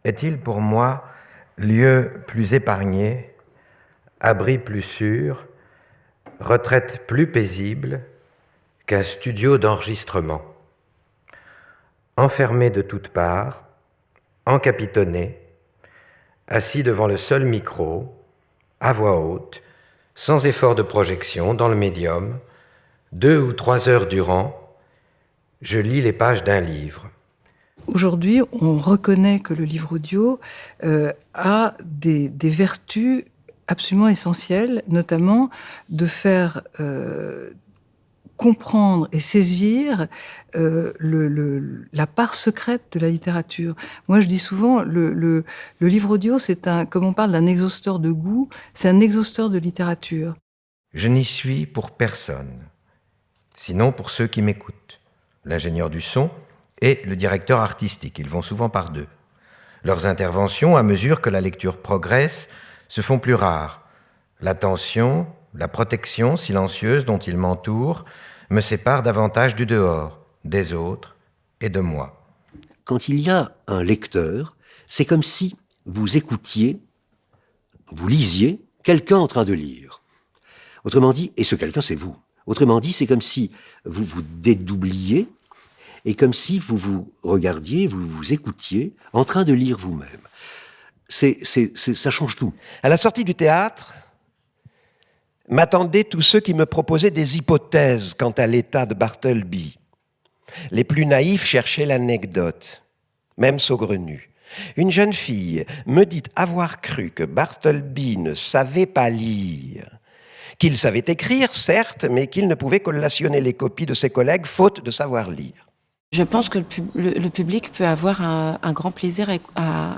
est-il pour moi lieu plus épargné, abri plus sûr, retraite plus paisible qu'un studio d'enregistrement. Enfermé de toutes parts, encapitonné, assis devant le seul micro, à voix haute, sans effort de projection, dans le médium, 2 ou 3 heures durant, je lis les pages d'un livre. Aujourd'hui, on reconnaît que le livre audio a des vertus absolument essentielles, notamment de faire comprendre et saisir la part secrète de la littérature. Moi, je dis souvent, le livre audio, comme on parle d'un exhausteur de goût, c'est un exhausteur de littérature. Je n'y suis pour personne, sinon pour ceux qui m'écoutent, l'ingénieur du son et le directeur artistique. Ils vont souvent par deux. Leurs interventions, à mesure que la lecture progresse, se font plus rares. L'attention, la protection silencieuse dont ils m'entourent me séparent davantage du dehors, des autres et de moi. Quand il y a un lecteur, c'est comme si vous écoutiez, vous lisiez quelqu'un en train de lire. Autrement dit, et ce quelqu'un c'est vous. Autrement dit, c'est comme si vous vous dédoubliez et comme si vous vous regardiez, vous vous écoutiez en train de lire vous-même. Ça change tout. À la sortie du théâtre, m'attendaient tous ceux qui me proposaient des hypothèses quant à l'état de Bartleby. Les plus naïfs cherchaient l'anecdote, même saugrenue. Une jeune fille me dit avoir cru que Bartleby ne savait pas lire, qu'il savait écrire, certes, mais qu'il ne pouvait collationner les copies de ses collègues faute de savoir lire. Je pense que le public peut avoir un grand plaisir à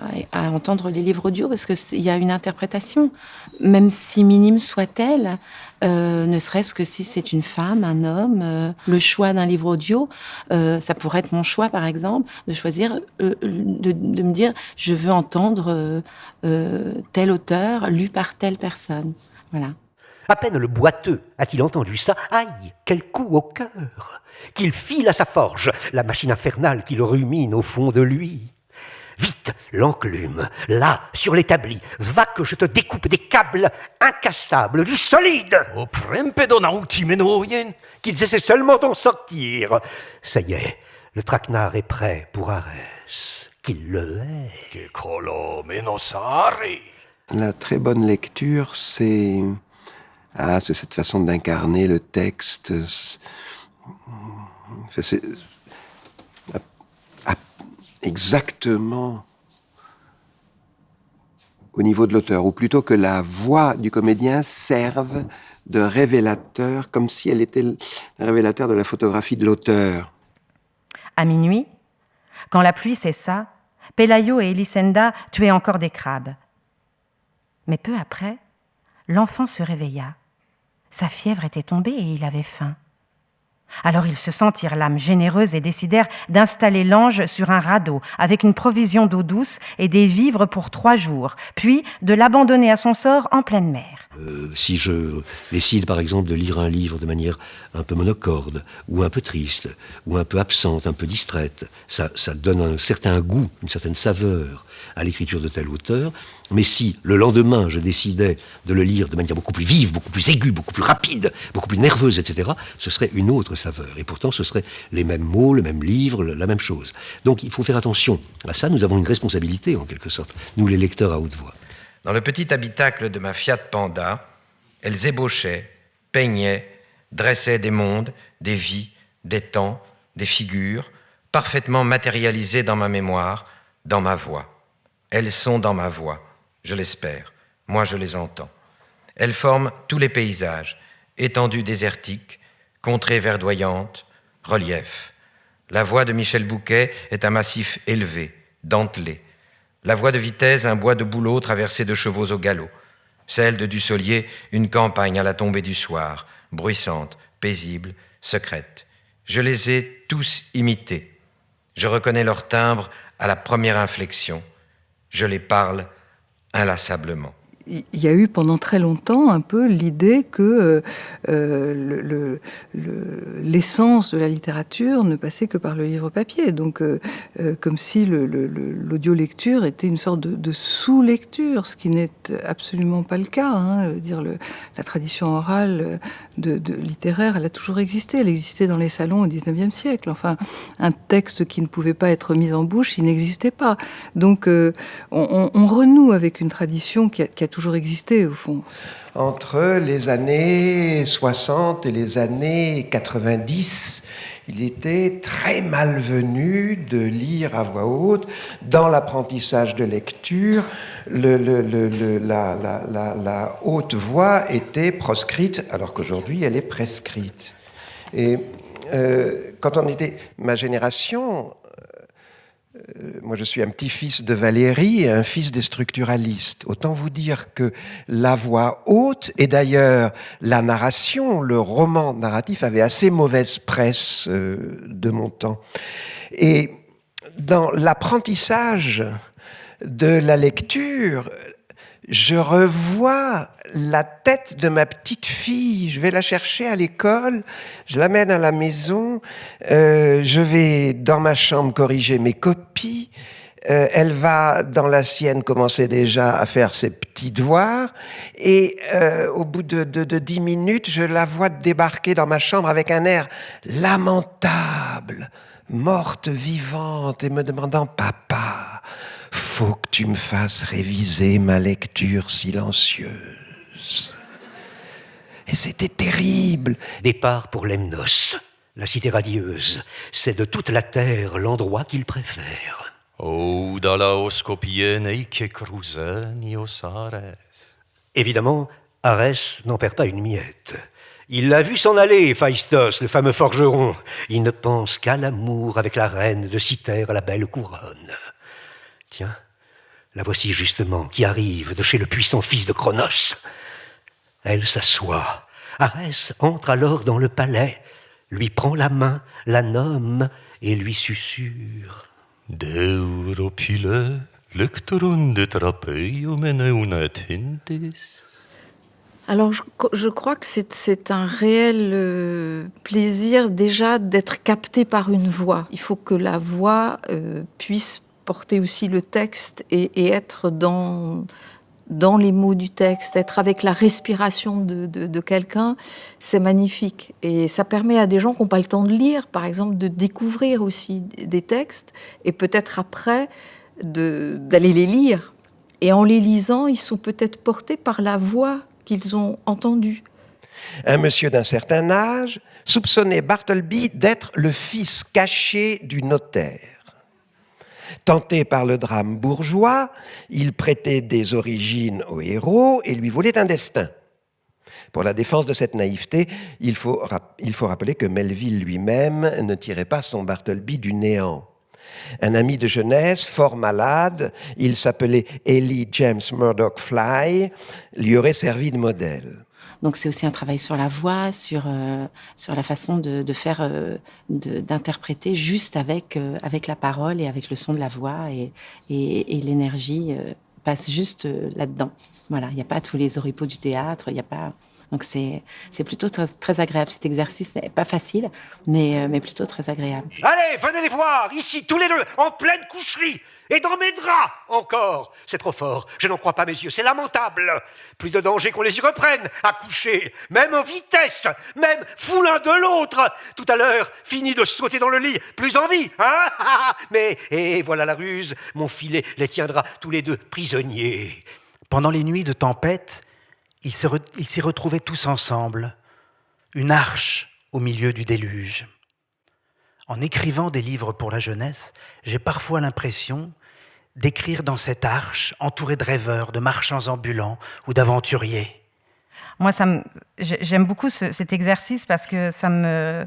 entendre les livres audio parce qu'il y a une interprétation, même si minime soit-elle, ne serait-ce que si c'est une femme, un homme. Le choix d'un livre audio, ça pourrait être mon choix par exemple, de choisir, de me dire je veux entendre tel auteur lu par telle personne. Voilà. À peine le boiteux a-t-il entendu ça, aïe, quel coup au cœur, qu'il file à sa forge, la machine infernale qui le rumine au fond de lui. Vite, l'enclume, là, sur l'établi, va que je te découpe des câbles incassables, du solide. Qu'ils essaient seulement d'en sortir. Ça y est, le traquenard est prêt pour Arès, qu'il le hait. La très bonne lecture, c'est cette façon d'incarner le texte. C'est exactement au niveau de l'auteur, ou plutôt que la voix du comédien serve de révélateur, comme si elle était le révélateur de la photographie de l'auteur. À minuit, quand la pluie cessa, Pelayo et Elisenda tuaient encore des crabes. Mais peu après, l'enfant se réveilla. Sa fièvre était tombée et il avait faim. Alors ils se sentirent l'âme généreuse et décidèrent d'installer l'ange sur un radeau avec une provision d'eau douce et des vivres pour 3 jours, puis de l'abandonner à son sort en pleine mer. Si je décide par exemple de lire un livre de manière un peu monocorde, ou un peu triste, ou un peu absente, un peu distraite, ça donne un certain goût, une certaine saveur à l'écriture de tel auteur. Mais si le lendemain je décidais de le lire de manière beaucoup plus vive, beaucoup plus aiguë, beaucoup plus rapide, beaucoup plus nerveuse, etc., ce serait une autre saveur. Et pourtant ce serait les mêmes mots, le même livre, la même chose. Donc il faut faire attention à ça. Nous avons une responsabilité en quelque sorte, nous les lecteurs à haute voix. Dans le petit habitacle de ma Fiat Panda, elles ébauchaient, peignaient, dressaient des mondes, des vies, des temps, des figures, parfaitement matérialisées dans ma mémoire, dans ma voix. Elles sont dans ma voix, je l'espère. Moi, je les entends. Elles forment tous les paysages, étendues désertiques, contrées verdoyantes, reliefs. La voix de Michel Bouquet est un massif élevé, dentelé. La voix de Vitesse, un bois de bouleaux traversé de chevaux au galop. Celle de Dussolier, une campagne à la tombée du soir, bruissante, paisible, secrète. Je les ai tous imités. Je reconnais leur timbre à la première inflexion. Je les parle inlassablement. il y a eu pendant très longtemps un peu l'idée que l'essence de la littérature ne passait que par le livre papier. Donc, comme si l'audio-lecture était une sorte de sous-lecture, ce qui n'est absolument pas le cas. Hein. Dire la tradition orale littéraire, elle a toujours existé. Elle existait dans les salons au XIXe siècle. Enfin, un texte qui ne pouvait pas être mis en bouche, il n'existait pas. Donc, on renoue avec une tradition qui a toujours existé, au fond. Entre les années 60 et les années 90, il était très malvenu de lire à voix haute. Dans l'apprentissage de lecture, la haute voix était proscrite, alors qu'aujourd'hui, elle est prescrite. Et quand on était ma génération, moi je suis un petit-fils de Valéry et un fils des structuralistes. Autant vous dire que la voix haute, et d'ailleurs la narration, le roman narratif avait assez mauvaise presse de mon temps. Et dans l'apprentissage de la lecture, je revois la tête de ma petite fille. Je vais la chercher à l'école, je l'amène à la maison, je vais dans ma chambre corriger mes copies, elle va dans la sienne commencer déjà à faire ses petits devoirs, et au bout de 10 minutes, je la vois débarquer dans ma chambre avec un air lamentable, morte vivante, et me demandant « Papa, faut que tu me fasses réviser ma lecture silencieuse. » Et c'était terrible. Départ pour Lemnos, la cité radieuse. C'est de toute la terre l'endroit qu'il préfère. Évidemment, Arès n'en perd pas une miette. Il l'a vu s'en aller, Phaistos, le fameux forgeron. Il ne pense qu'à l'amour avec la reine de Cythère à la belle couronne. Tiens, la voici justement qui arrive de chez le puissant fils de Cronos. Elle s'assoit. Arès entre alors dans le palais, lui prend la main, la nomme et lui susurre. Alors, je crois que c'est un réel plaisir déjà d'être capté par une voix. Il faut que la voix puisse porter aussi le texte et être dans les mots du texte, être avec la respiration de quelqu'un, c'est magnifique. Et ça permet à des gens qui n'ont pas le temps de lire, par exemple, de découvrir aussi des textes et peut-être après d'aller les lire. Et en les lisant, ils sont peut-être portés par la voix qu'ils ont entendue. Un monsieur d'un certain âge soupçonnait Bartleby d'être le fils caché du notaire. Tenté par le drame bourgeois, il prêtait des origines au héros et lui volait un destin. Pour la défense de cette naïveté, il faut rappeler que Melville lui-même ne tirait pas son Bartleby du néant. Un ami de jeunesse, fort malade, il s'appelait Eli James Murdoch Fly, lui aurait servi de modèle. Donc c'est aussi un travail sur la voix, sur la façon de faire, d'interpréter juste avec la parole et avec le son de la voix et l'énergie passe juste là-dedans. Voilà, il n'y a pas tous les oripeaux du théâtre, il n'y a pas. Donc c'est plutôt très, très agréable. Cet exercice n'est pas facile, mais plutôt très agréable. Allez, venez les voir, ici, tous les deux, en pleine coucherie. Et dans mes draps, encore. C'est trop fort, je n'en crois pas mes yeux, c'est lamentable. Plus de danger qu'on les y reprenne, à coucher, même en vitesse, même fous l'un de l'autre. Tout à l'heure, fini de sauter dans le lit, plus envie, hein. Mais, et voilà la ruse, mon filet les tiendra tous les deux prisonniers. Pendant les nuits de tempête, ils s'y retrouvaient tous ensemble, une arche au milieu du déluge. En écrivant des livres pour la jeunesse, j'ai parfois l'impression d'écrire dans cette arche, entourée de rêveurs, de marchands ambulants ou d'aventuriers. Moi, j'aime beaucoup cet exercice parce que ça me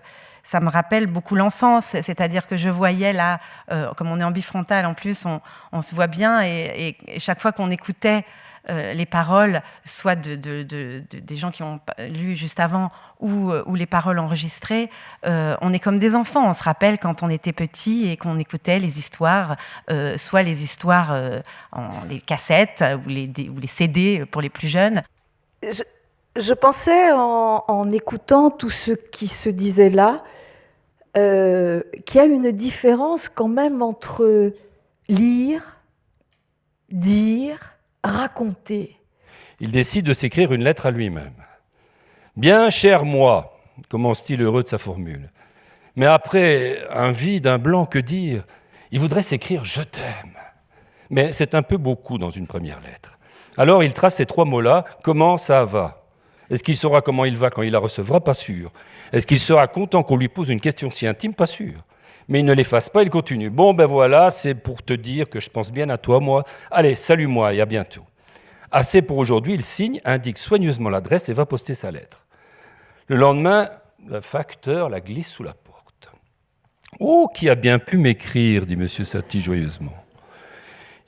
rappelle beaucoup l'enfance. C'est-à-dire que je voyais là, comme on est en bifrontal en plus, on se voit bien et chaque fois qu'on écoutait les paroles, soit des gens qui ont lu juste avant, ou les paroles enregistrées, on est comme des enfants. On se rappelle quand on était petit et qu'on écoutait les histoires, soit les histoires les cassettes ou les CD pour les plus jeunes. Je pensais en écoutant tout ce qui se disait là, qu'il y a une différence quand même entre lire, dire, raconter. Il décide de s'écrire une lettre à lui-même. « Bien cher moi », commence-t-il heureux de sa formule. Mais après un vide, un blanc, que dire? Il voudrait s'écrire « Je t'aime ». Mais c'est un peu beaucoup dans une première lettre. Alors il trace ces 3 mots-là. Comment ça va? Est-ce qu'il saura comment il va quand il la recevra? Pas sûr. Est-ce qu'il sera content qu'on lui pose une question si intime? Pas sûr. Mais il ne l'efface pas, il continue. Bon, ben voilà, c'est pour te dire que je pense bien à toi, moi. Allez, salut-moi et à bientôt. Assez pour aujourd'hui, il signe, indique soigneusement l'adresse et va poster sa lettre. Le lendemain, le facteur la glisse sous la porte. « Oh, qui a bien pu m'écrire » dit M. Satie joyeusement.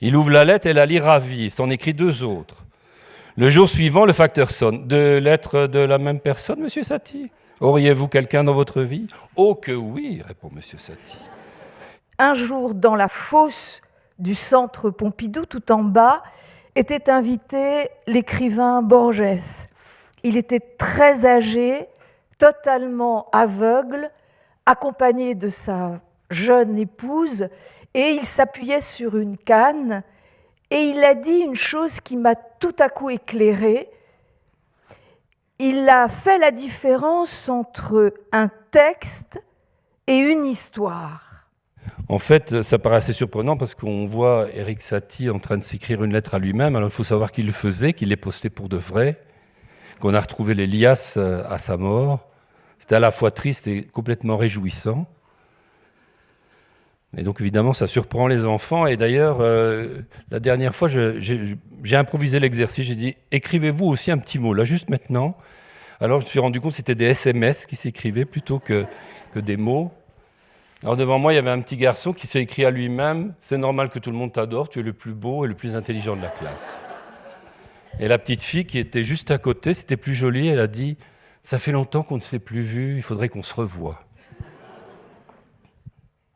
Il ouvre la lettre et la lit ravi, s'en écrit 2 autres. Le jour suivant, le facteur sonne. « 2 lettres de la même personne, M. Satie ? Auriez-vous quelqu'un dans votre vie ? » « Oh que oui !» répond M. Satie. Un jour, dans la fosse du centre Pompidou, tout en bas, était invité l'écrivain Borges. Il était très âgé, totalement aveugle, accompagné de sa jeune épouse, et il s'appuyait sur une canne, et il a dit une chose qui m'a tout à coup éclairée. Il a fait la différence entre un texte et une histoire. En fait, ça paraît assez surprenant parce qu'on voit Erik Satie en train de s'écrire une lettre à lui-même. Alors il faut savoir qu'il le faisait, qu'il les postait pour de vrai, qu'on a retrouvé les liasses à sa mort. C'était à la fois triste et complètement réjouissant. Et donc évidemment, ça surprend les enfants. Et d'ailleurs, la dernière fois, j'ai improvisé l'exercice. J'ai dit, écrivez-vous aussi un petit mot, là, juste maintenant. Alors je me suis rendu compte que c'était des SMS qui s'écrivaient plutôt que des mots. Alors devant moi, il y avait un petit garçon qui s'est écrit à lui-même « C'est normal que tout le monde t'adore, tu es le plus beau et le plus intelligent de la classe. » Et la petite fille qui était juste à côté, c'était plus joli, elle a dit « Ça fait longtemps qu'on ne s'est plus vu, il faudrait qu'on se revoie. »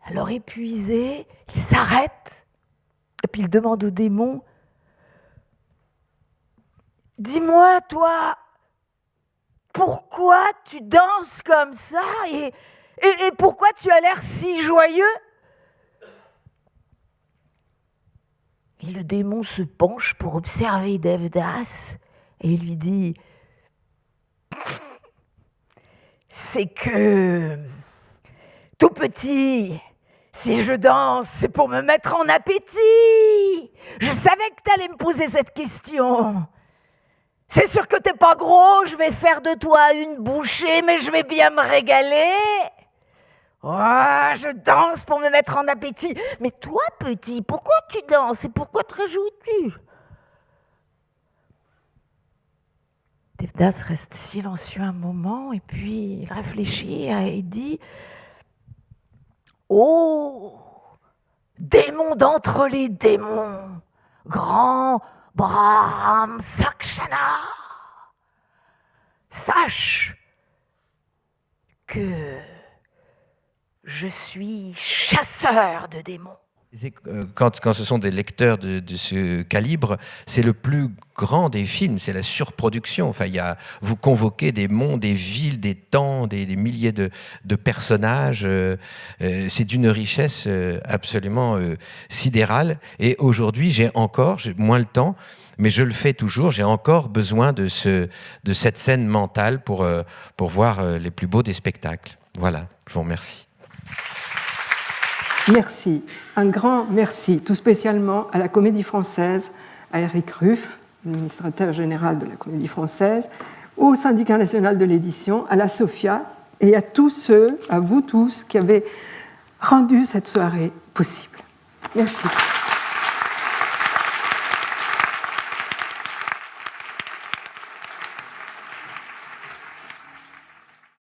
Alors épuisé, il s'arrête, et puis il demande au démon « Dis-moi, toi, pourquoi tu danses comme ça et pourquoi tu as l'air si joyeux ?» Et le démon se penche pour observer Devdas et lui dit « C'est que, tout petit, si je danse, c'est pour me mettre en appétit. Je savais que tu allais me poser cette question. C'est sûr que t'es pas gros, je vais faire de toi une bouchée, mais je vais bien me régaler. Oh, je danse pour me mettre en appétit. Mais toi, petit, pourquoi tu danses et pourquoi te réjouis-tu » Devdas reste silencieux un moment et puis il réfléchit et dit « Oh, démon d'entre les démons, grand Braham Sakshana, sache que je suis chasseur de démons. » Quand ce sont des lecteurs de ce calibre, c'est le plus grand des films, c'est la surproduction. Enfin, vous convoquez des mondes, des villes, des temps, des milliers de personnages. C'est d'une richesse absolument sidérale. Et aujourd'hui, j'ai moins le temps, mais je le fais toujours. J'ai encore besoin de cette scène mentale pour voir les plus beaux des spectacles. Voilà, je vous remercie. Merci, un grand merci, tout spécialement à la Comédie Française, à Éric Ruff, administrateur général de la Comédie Française, au Syndicat National de l'Édition, à la SOFIA et à tous ceux, à vous tous, qui avez rendu cette soirée possible. Merci.